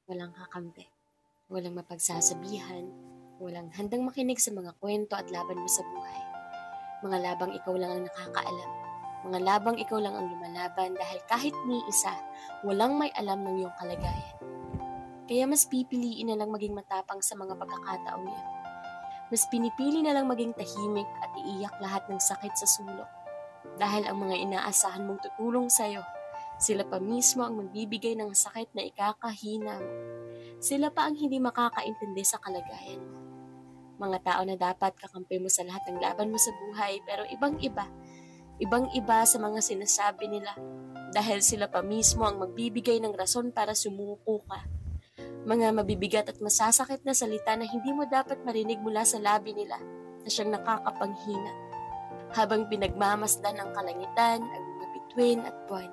walang kakampi, walang mapagsasabihan, walang handang makinig sa mga kwento at laban mo sa buhay. Mga labang ikaw lang ang nakakaalam. Mga labang ikaw lang ang lumalaban dahil kahit ni isa, walang may alam ng iyong kalagayan. Kaya mas pipiliin na lang maging matapang sa mga pagkakataong iyon. Mas pinipili na lang maging tahimik at iiyak lahat ng sakit sa sulok. Dahil ang mga inaasahan mong tutulong sa'yo, sila pa mismo ang magbibigay ng sakit na ikakahina mo. Sila pa ang hindi makakaintindi sa kalagayan mo. Mga tao na dapat kakampi mo sa lahat ng laban mo sa buhay, pero ibang-iba. Ibang-iba sa mga sinasabi nila dahil sila pa mismo ang magbibigay ng rason para sumuko ka. Mga mabibigat at masasakit na salita na hindi mo dapat marinig mula sa labi nila na siyang nakakapanghina. Habang pinagmamasdan ang kalangitan, ang mga bituin at buwan,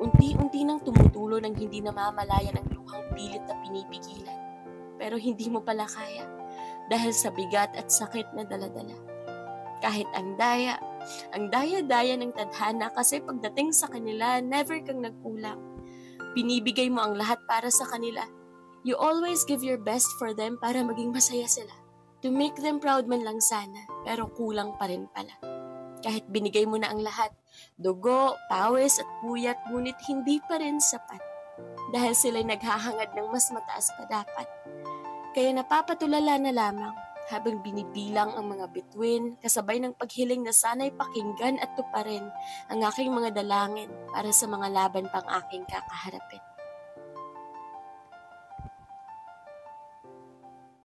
unti-unti nang tumutulo ng hindi namamalayan ang luhang pilit na pinipigilan. Pero hindi mo pala kaya dahil sa bigat at sakit na daladala. Kahit ang daya-daya ng tadhana kasi pagdating sa kanila, never kang nagkulang. Pinibigay mo ang lahat para sa kanila. You always give your best for them para maging masaya sila. To make them proud man lang sana, pero kulang pa rin pala. Kahit binigay mo na ang lahat, dugo, pawis at puyat, ngunit hindi pa rin sapat. Dahil sila'y naghahangad ng mas mataas pa dapat. Kaya napapatulala na lamang habang binibilang ang mga bituin, kasabay ng paghiling na sana'y pakinggan at tuparin ang aking mga dalangin para sa mga laban pang aking kakaharapin.